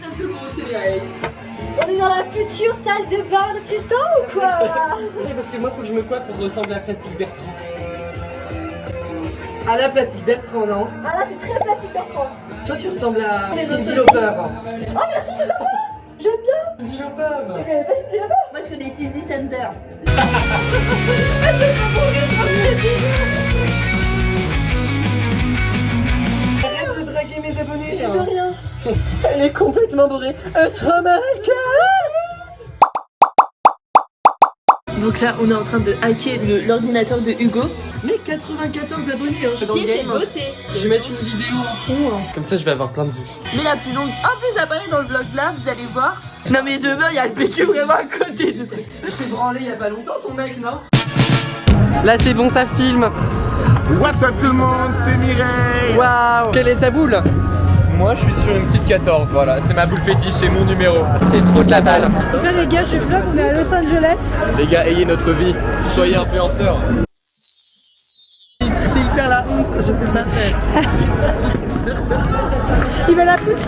Personne tout le monde, c'est vrai. On est dans la future salle de bain de Tristan ou quoi? Oui, parce que moi, faut que je me coiffe pour ressembler à Plastique Bertrand. À la Plastique Bertrand, non? Ah là, c'est très Plastique Bertrand. Toi, tu ressembles à Cindy Lauper. Oh merci, c'est sympa. J'aime bien. Cindy Lauper. Tu connais pas Cindy Lauper? Moi je connais Cindy Sander. Arrête de draguer mes abonnés. Je veux rien. Elle est complètement bourrée. Trop américain. Donc là, on est en train de hacker l'ordinateur de Hugo. Mais 94 abonnés, hein. Qui c'est beauté. Je vais mettre une vidéo en fond. Hein. Comme ça, je vais avoir plein de vues. Mais la plus longue. En plus, j'apparais dans le vlog là, vous allez voir. Non mais je veux, il y a le PQ vraiment à côté du truc. C'est branlé il y a pas longtemps, ton mec, non? Là, c'est bon, ça filme. What's up tout le monde, c'est Mireille. Waouh. Quelle est ta boule? Moi je suis sur une petite 14, voilà, c'est ma boule fétiche, c'est mon numéro. C'est trop de la balle. Donc là les gars, je vlog, on est à Los Angeles. Les gars, ayez notre vie, soyez influenceurs. C'est hyper la honte, je sais pas faire. Il va la foutre.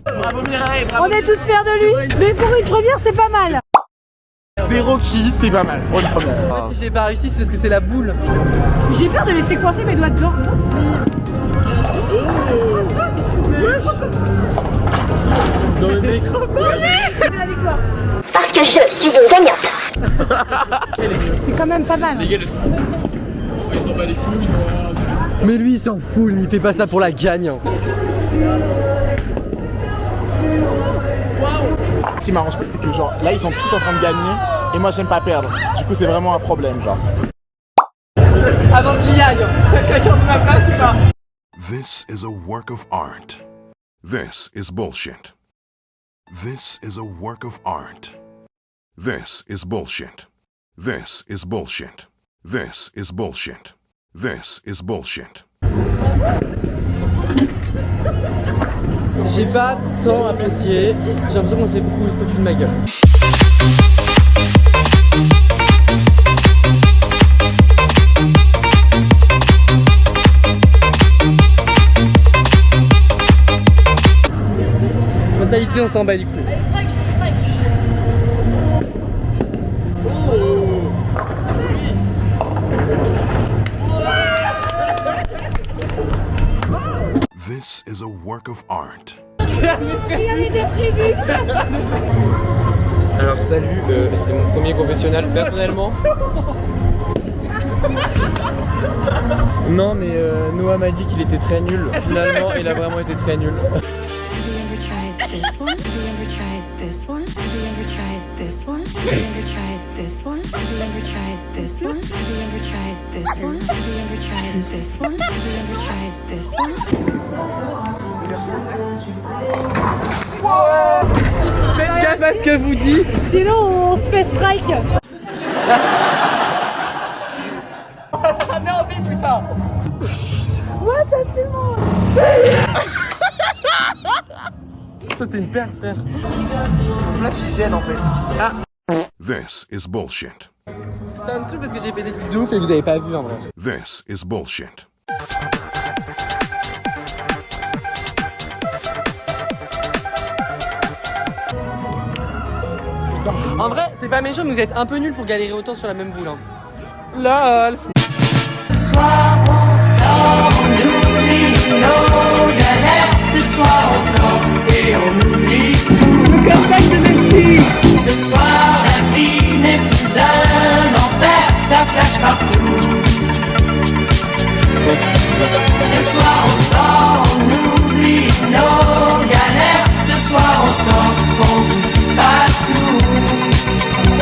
Bravo Mireille, bravo. On est tous fiers de lui. Mais pour une première, c'est pas mal. 0 qui, c'est pas mal pour une première. Moi, si j'ai pas réussi, c'est parce que c'est la boule. J'ai peur de laisser coincer mes doigts dedans. Dans le micro. C'est la victoire. Parce que je suis une gagnante. C'est quand même pas mal. Les gars, ils sont pas les couilles. Mais lui, il s'en fout, il fait pas ça pour la gagne. Ce qui m'arrange pas, c'est que genre là ils sont tous en train de gagner et moi j'aime pas perdre. Du coup, c'est vraiment un problème, genre. Avant que j'y aille, quelqu'un de ma place ou pas? This is a work of art. This is bullshit. This is a work of art. This is bullshit. This is bullshit. This is bullshit. This is bullshit. J'ai pas tant apprécié. J'ai l'impression qu'on s'est beaucoup foutu de ma gueule. Mentalité, on s'en bat les couilles. This is a work of art. Rien n'était prévu. Alors salut, c'est mon premier confessionnal personnellement. Non mais Noah m'a dit qu'il était très nul. Finalement il a vraiment été très nul. Have you ever tried this one? Have you ever tried this one? Have you ever tried this one? Have you ever tried this one? Have you ever tried this one? Have you ever tried this one? Have you ever tried this one? Have you ever tried this one? Faites gaffe à ce que vous dites. Sinon, on se fait strike. Non, mais putain. What, absolument. C'était une perte, frère. Flashygène en fait. Ah, This is bullshit. ça me saoule parce que j'ai fait des trucs de ouf et vous avez pas vu en vrai. This is bullshit. En vrai, c'est pas méchant, mais vous êtes un peu nuls pour galérer autant sur la même boule. Hein. LOL. Ce soir on sort, on oublie nos galères. Ce soir on sort et on oublie tout. Ce soir la vie n'est plus un enfer, ça flash partout. Ce soir on sort, on oublie nos galères. Ce soir on sort, on oublie partout.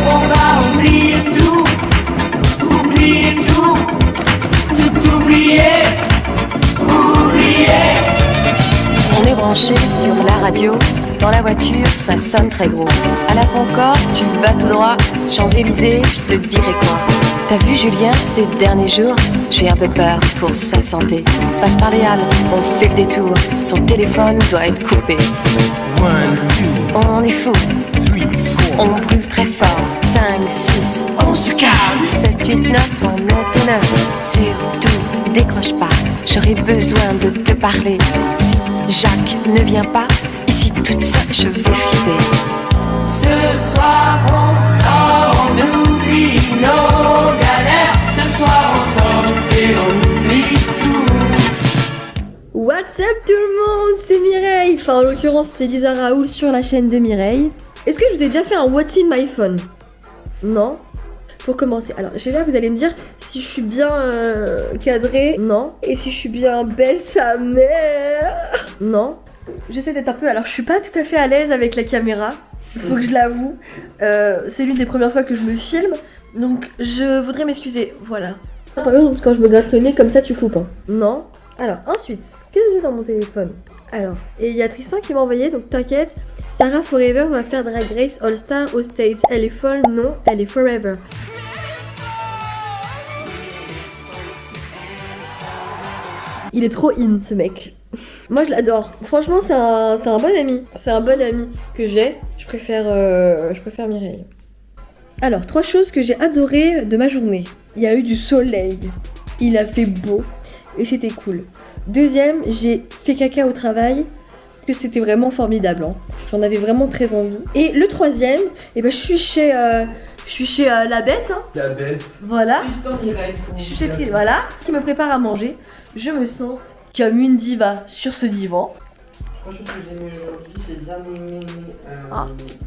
On va oublier tout, oublier tout. Tout oublier, oublier. On est branché sur la radio. Dans la voiture, ça sonne très gros. À la Concorde, tu vas tout droit. Champs-Élysées, je te dirai quoi. T'as vu Julien ces derniers jours? J'ai un peu peur pour sa santé. Passe par les halles, on fait le détour. Son téléphone doit être coupé. On est fou, on brûle très fort. 5, 6, on se calme. 7, 48,9 en Antonin. Surtout, décroche pas, j'aurai besoin de te parler. Si Jacques ne vient pas, ici toute seule, je vais flipper. Ce soir on sort, on oublie nos galères. Ce soir on sort et on oublie tout. What's up tout le monde, c'est Mireille. Enfin en l'occurrence c'est Lisa Raoul sur la chaîne de Mireille. Est-ce que je vous ai déjà fait un What's in my phone? Non. Pour commencer, alors déjà vous allez me dire si je suis bien cadrée. Non. Et si je suis bien belle sa mère. Non. J'essaie d'être un peu, alors je suis pas tout à fait à l'aise avec la caméra. Faut que je l'avoue. C'est l'une des premières fois que je me filme. Donc je voudrais m'excuser. Voilà. Par exemple quand je me gratte le nez comme ça tu coupes hein. Non. Alors ensuite, ce que j'ai dans mon téléphone. Alors, et il y a Tristan qui m'a envoyé, donc t'inquiète. Sarah Forever va faire Drag Race All Star aux States. Elle est folle, non, elle est forever. Il est trop in ce mec. Moi je l'adore. Franchement c'est un bon ami. C'est un bon ami que j'ai. Je préfère Mireille. Alors 3 choses que j'ai adorées de ma journée. Il y a eu du soleil. Il a fait beau. Et c'était cool. Deuxième, j'ai fait caca au travail. Que c'était vraiment formidable. Hein. J'en avais vraiment très envie. Et le troisième, eh ben, je suis chez la bête. Hein. La bête. Voilà. Je suis chez voilà, qui me prépare à manger. Je me sens comme une diva sur ce divan. Franchement, ce que j'ai aimé aujourd'hui, j'ai bien aimé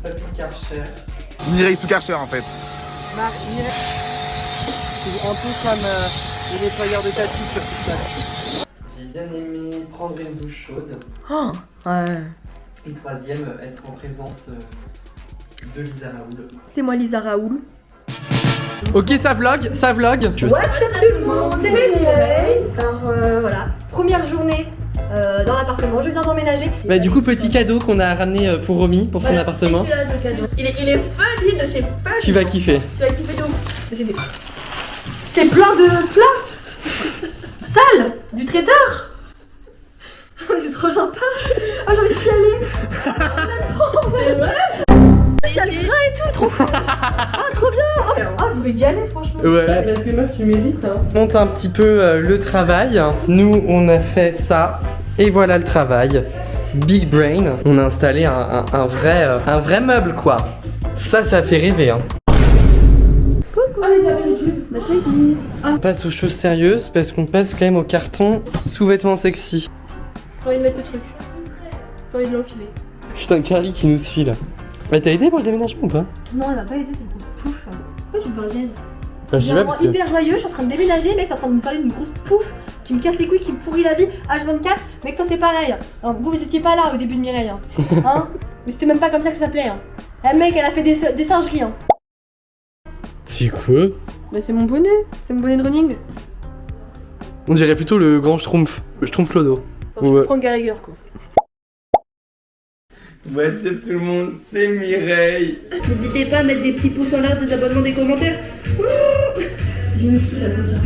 Patrick Karcher. Mireille sous Karcher en fait. C'est un peu comme les nettoyeurs de tapis sur TikTok. J'ai bien aimé prendre une douche chaude. Oh, ouais. Et troisième, être en présence de Lisa Raoul. C'est moi Lisa Raoul. Ok, ça vlog. What's up tout le monde, c'est Mireille. Alors voilà, première journée dans l'appartement, je viens d'emménager. Bah du coup, petit cadeau qu'on a ramené pour Romy, pour son Voilà, appartement. c'est celui-là, le cadeau. Il est fun, lui, de chez Fun. Tu vas kiffer. Tu vas kiffer de ouf. Mais c'est plein de plats. Sale du traiteur. C'est trop sympa. Oh, j'ai envie de chialer. On aime trop. Il y a le grain et tout, trop cool. Ah, trop bien. Oh, vous régalez, franchement. Ouais. Parce que meuf, tu mérites. Hein. On monte un petit peu le travail. Nous, on a fait ça. Et voilà le travail. Big brain. On a installé un vrai meuble, quoi. Ça fait rêver, hein. Ah, les apéritifs, notre lady. On passe aux choses sérieuses parce qu'on passe quand même au carton sous-vêtements sexy. J'ai envie de mettre ce truc. J'ai envie de l'enfiler. Putain, Carly qui nous suit là. Elle t'a aidé pour le déménagement ou pas? Non, elle m'a pas aidé, c'est une grosse pouf. Pourquoi tu me parles d'elle? Bah, je sais pas parce que... hyper joyeux, je suis en train de déménager, mec, t'es en train de me parler d'une grosse pouf qui me casse les couilles, qui me pourrit la vie, H24, mec, toi c'est pareil. Alors, vous étiez pas là au début de Mireille, hein. Hein? Mais c'était même pas comme ça que ça s'appelait, hein. La mec, elle a fait des singeries, hein. C'est quoi? Bah c'est mon bonnet de running. On dirait plutôt le grand Schtroumpf, le Schtroumpf Clodo. Enfin, Ouais. je prends Gallagher, quoi. What's up tout le monde, c'est Mireille. N'hésitez pas à mettre des petits pouces en l'air, des abonnements, des commentaires. J'ai une fille là comme ça.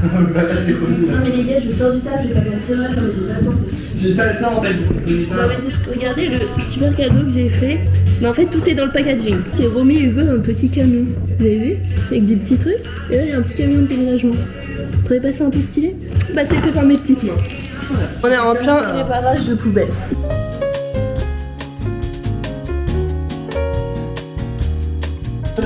Non mais les gars, je sors du taf, j'ai pas bien de tirer, mais j'ai pas le temps. J'ai pas le temps en fait. Non mais regardez le super cadeau que j'ai fait. Mais en fait tout est dans le packaging. C'est Romy et Hugo dans le petit camion. Vous avez vu? Avec des petits trucs. Et là il y a un petit camion de déménagement. Vous trouvez pas ça un peu stylé? Bah c'est fait par mes petites mains. Voilà. On est en plein réparage de poubelle.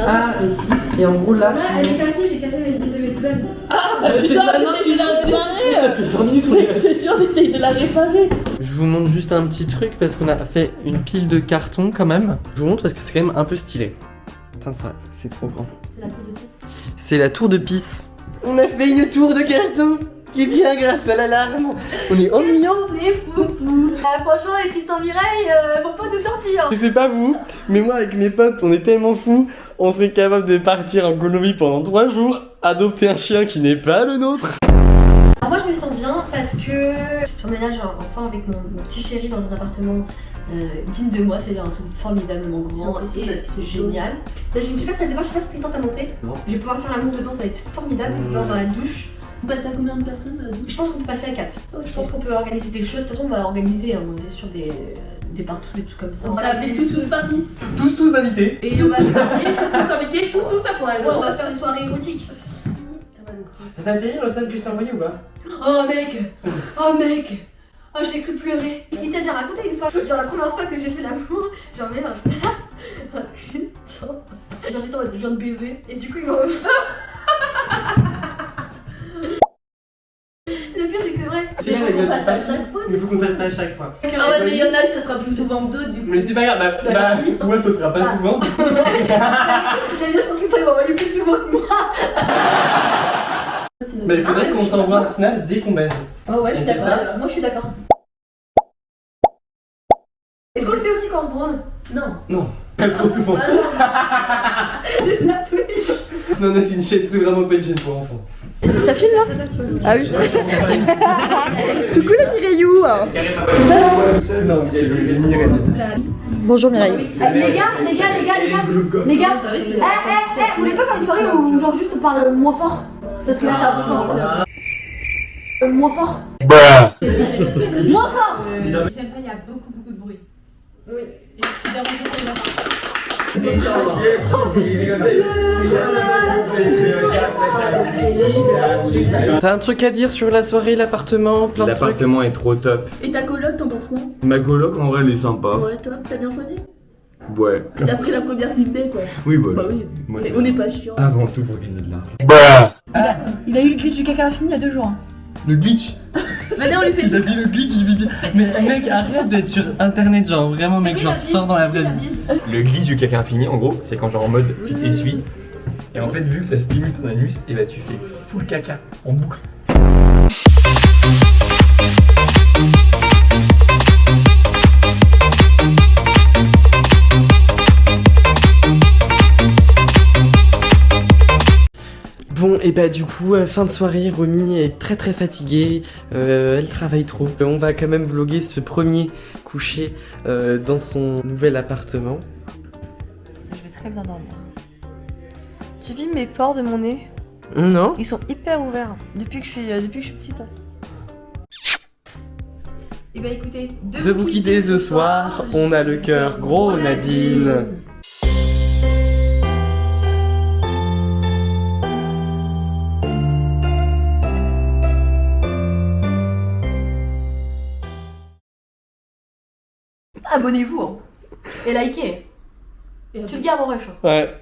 Ah mais si, et en gros là... Elle est cassée, j'ai cassé mes poubelles. Ah bah putain, j'essaye de la réparer. Ça fait 20 minutes Mec, c'est sûr, j'essaye de la réparer. Je vous montre juste un petit truc parce qu'on a fait une pile de cartons quand même. Je vous montre parce que c'est quand même un peu stylé. Putain ça, c'est trop grand. C'est la tour de pisse. C'est la tour de pisse. On a fait une tour de carton qui tient grâce à l'alarme. On est ennuyant. Les foufous. Franchement, les Tristan Mireille, faut pas nous sortir. Je sais pas vous, mais moi avec mes potes, on est tellement fous, on serait capable de partir en Colombie pendant 3 jours, adopter un chien qui n'est pas le nôtre. Alors moi je me sens bien parce que j'emménage enfin avec mon petit chéri dans un appartement digne de moi, c'est-à-dire un truc formidablement grand et génial. Là j'ai une super salle de bain, je sais pas si Tristan t'a montré. Non. Je vais pouvoir faire l'amour dedans, ça va être formidable, genre dans la douche. Vous passez à combien de personnes? Je pense qu'on peut passer à 4. Okay. Je pense qu'on peut organiser des choses, de toute façon on va organiser, c'est sûr, des des partout, des trucs comme ça. On va appeler tous partis. Tous invités. Et on va Tous invités, tous ça pour on va faire une soirée érotique. Ça t'a fait rire le snap que je t'ai envoyé ou pas? Oh mec, oh je l'ai cru pleurer. Il t'a déjà raconté une fois, genre la première fois que j'ai fait l'amour, j'ai envoyé un snap à Christian. Genre j'étais en mode je viens de baiser et du coup il m'a envoyé. Le pire c'est que c'est vrai. Il faut qu'on fasse ça à chaque fois. Il faut qu'on fasse ça à chaque fois. Ah ouais, mais il y en a, ça sera plus souvent que d'autres du coup. Mais c'est pas grave, bah toi ça sera pas souvent. J'allais dire, je pense que ça il m'a envoyé plus souvent que moi. Mais il faudrait qu'on s'envoie un snap dès qu'on baise. Oh ouais, je suis On fait d'accord. ça Moi je suis d'accord. Est-ce qu'on le fait aussi quand on se branle? Non. Pas trop souvent. Des snaps tous les jours. Non, c'est une chaîne, c'est vraiment pas une chaîne pour enfants. Ça filme là? Ah oui. Coucou la Mireillou. Non, Bonjour Mireille. Les gars, vous voulez pas faire une soirée où genre juste on parle moins fort? Parce que là c'est un peu fort. Moins fort. Moins fort. J'aime pas, il y a beaucoup de bruit. Oui. Et je suis dérangée par les enfants. T'as un truc à dire sur la soirée, l'appartement, plein de trucs? L'appartement est trop top. Et ta coloc, t'en penses quoi? Ma coloc en vrai elle est sympa. Ouais, toi, t'as bien choisi? Ouais. T'as pris la première fille de quoi. Oui, voilà. Bah oui. Moi, Mais c'est on n'est pas chiant. avant tout pour gagner de l'argent. Il a eu le glitch du caca infini il y a 2 jours. Le glitch. Maintenant, on lui fait Il a dit le glitch du bibi. Mais mec, arrête d'être sur internet, genre vraiment mec, genre sors dans la vraie vie. Le glitch du caca infini, en gros, c'est quand genre en mode tu t'essuies. Et en fait, vu que ça stimule ton anus, et bah tu fais full caca en boucle. Bon, et bah du coup, fin de soirée, Romy est très fatiguée, elle travaille trop. On va quand même vlogger ce premier coucher dans son nouvel appartement. Je vais très bien dormir. Tu vis mes pores de mon nez? Non? Ils sont hyper ouverts depuis que je suis petite. Et bah écoutez, De vous quitter ce soir, on a le cœur gros, Nadine. abonnez-vous hein. Et likez. Tu le gardes en rush. Ouais.